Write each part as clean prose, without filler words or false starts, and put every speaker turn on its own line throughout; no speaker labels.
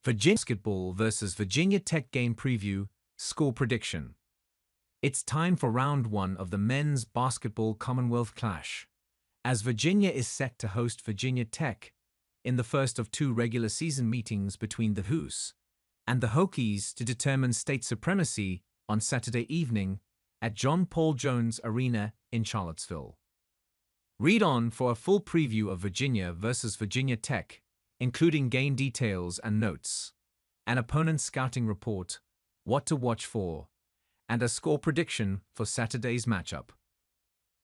Virginia Basketball versus Virginia Tech game preview, score prediction. It's time for round one of the men's basketball Commonwealth Clash, as Virginia is set to host Virginia Tech in the first of two regular season meetings between the Hoos and the Hokies to determine state supremacy on Saturday evening at John Paul Jones Arena in Charlottesville. Read on for a full preview of Virginia versus Virginia Tech, including game details and notes, an opponent scouting report, what to watch for, and a score prediction for Saturday's matchup.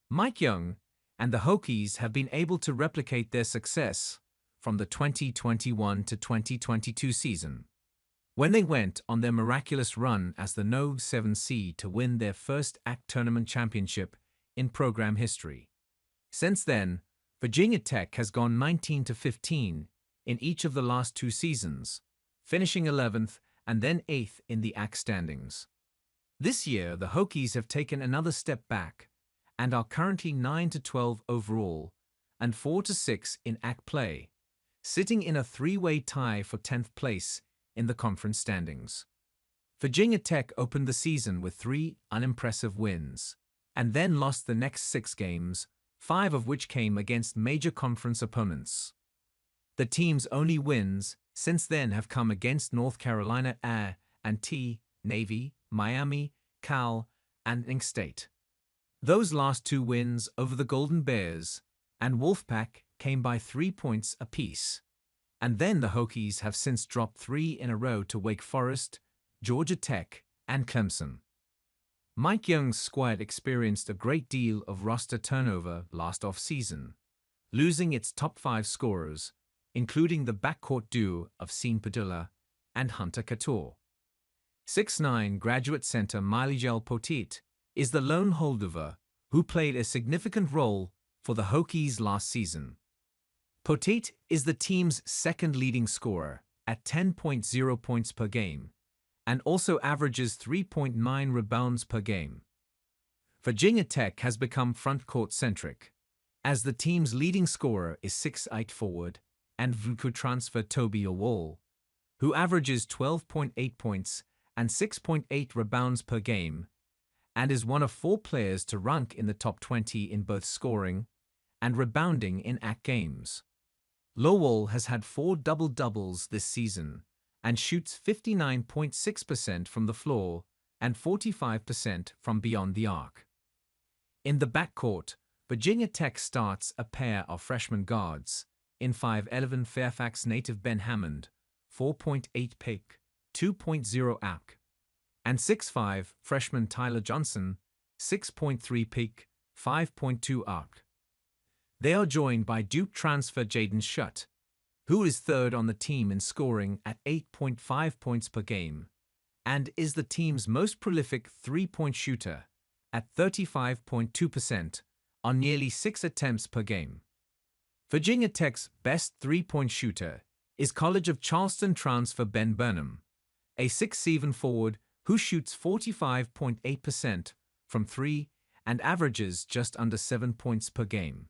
Mike Young and the Hokies have been able to replicate their success from the 2021 to 2022 season, when they went on their miraculous run as the No. 7 seed to win their first ACC tournament championship in program history. Since then, Virginia Tech has gone 19-15 in each of the last two seasons, finishing 11th and then 8th in the ACC standings. This year, the Hokies have taken another step back and are currently 9-12 overall and 4-6 in ACC play, sitting in a three-way tie for 10th place in the conference standings. Virginia Tech opened the season with 3 unimpressive wins and then lost the next 6 games, 5 of which came against major conference opponents. The team's only wins since then have come against North Carolina and Navy, Miami, Cal, and Ink State. Those last 2 wins over the Golden Bears and Wolfpack came by 3 points apiece, and then the Hokies have since dropped 3 in a row to Wake Forest, Georgia Tech, and Clemson. Mike Young's squad experienced a great deal of roster turnover last off-season, losing its top 5 scorers, including the backcourt duo of Sean Padilla and Hunter Couture. 6'9" graduate center Miguel Poteet is the lone holdover who played a significant role for the Hokies last season. Poteet is the team's second leading scorer at 10.0 points per game and also averages 3.9 rebounds per game. Virginia Tech has become front-court-centric, as the team's leading scorer is 6'8" forward and VUCA transfer Toby Owol, who averages 12.8 points and 6.8 rebounds per game, and is one of 4 players to rank in the top 20 in both scoring and rebounding in ACC games. Lowell has had 4 double-doubles this season and shoots 59.6% from the floor and 45% from beyond the arc. In the backcourt, Virginia Tech starts a pair of freshman guards in 5'11" Fairfax native Ben Hammond, 4.8 pick, 2.0 ACC, and 6'5" freshman Tyler Johnson, 6.3 pick, 5.2 ACC. They are joined by Duke transfer Jaden Schutt, who is third on the team in scoring at 8.5 points per game, and is the team's most prolific three-point shooter at 35.2% on nearly 6 attempts per game. Virginia Tech's best three-point shooter is College of Charleston transfer Ben Burnham, a 6'7" forward who shoots 45.8% from 3 and averages just under 7 points per game.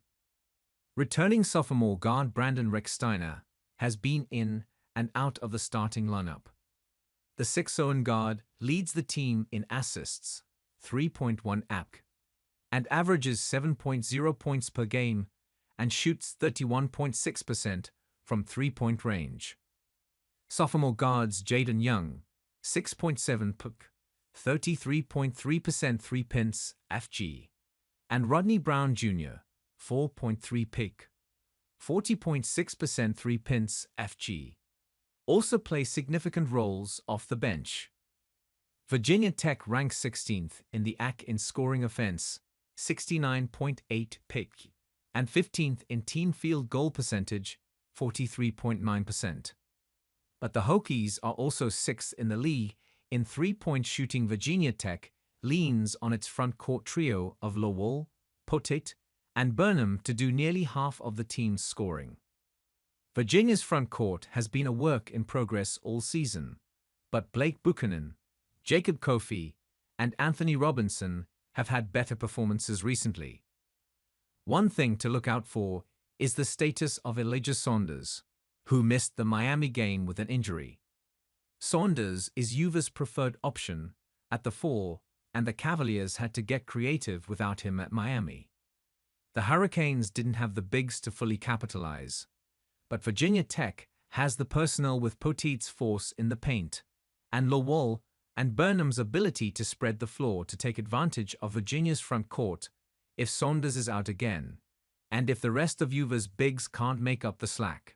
Returning sophomore guard Brandon Recksteiner has been in and out of the starting lineup. The 6'0" guard leads the team in assists, 3.1 ACC, and averages 7.0 points per game and shoots 31.6% from three-point range. Sophomore guards Jaden Young, 6.7 PUC, 33.3% 3-points FG, and Rodney Brown Jr., 4.3 pick, 40.6% 3-points FG, also play significant roles off the bench. Virginia Tech ranks 16th in the ACC in scoring offense, 69.8 pick, and 15th in team field goal percentage, 43.9%. But the Hokies are also 6th in the league in three-point shooting. Virginia Tech leans on its front court trio of Lowell, Poteet, and Burnham to do nearly half of the team's scoring. Virginia's front court has been a work in progress all season, but Blake Buchanan, Jacob Kofi, and Anthony Robinson have had better performances recently. One thing to look out for is the status of Elijah Saunders, who missed the Miami game with an injury. Saunders is Juve's preferred option at the 4, and the Cavaliers had to get creative without him at Miami. The Hurricanes didn't have the bigs to fully capitalize, but Virginia Tech has the personnel with Poteet's force in the paint, and Lowell and Burnham's ability to spread the floor to take advantage of Virginia's front court if Saunders is out again, and if the rest of Juve's bigs can't make up the slack.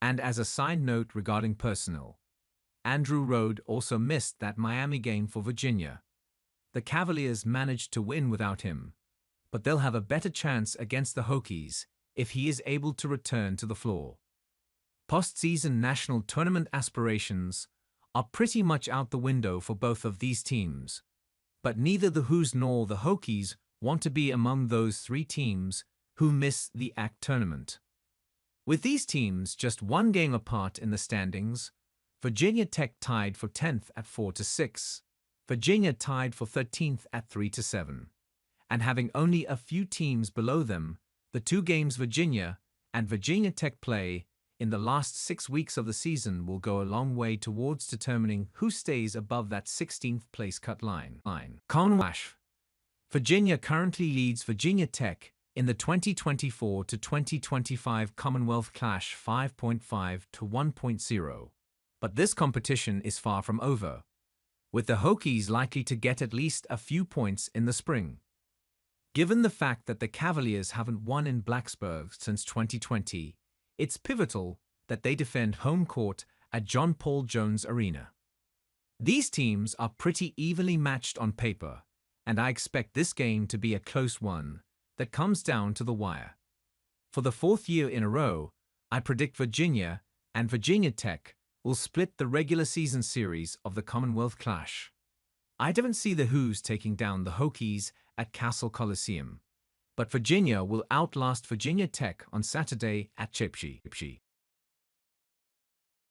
And as a side note regarding personnel, Andrew Rode also missed that Miami game for Virginia. The Cavaliers managed to win without him, but they'll have a better chance against the Hokies if he is able to return to the floor. Postseason national tournament aspirations are pretty much out the window for both of these teams, but neither the Who's nor the Hokies want to be among those 3 teams who miss the AC tournament. With these teams just 1 game apart in the standings, Virginia Tech tied for 10th at 4-6, Virginia tied for 13th at 3-7, and having only a few teams below them, the 2 games Virginia and Virginia Tech play in the last 6 weeks of the season will go a long way towards determining who stays above that 16th place cut line. Commonwealth Clash. Virginia currently leads Virginia Tech in the 2024 to 2025 Commonwealth Clash 5.5 to 1.0. But this competition is far from over, with the Hokies likely to get at least a few points in the spring. Given the fact that the Cavaliers haven't won in Blacksburg since 2020, it's pivotal that they defend home court at John Paul Jones Arena. These teams are pretty evenly matched on paper, and I expect this game to be a close one that comes down to the wire. For the 4th year in a row, I predict Virginia and Virginia Tech will split the regular season series of the Commonwealth Clash. I don't see the Who's taking down the Hokies at Castle Coliseum, but Virginia will outlast Virginia Tech on Saturday at Chepchi.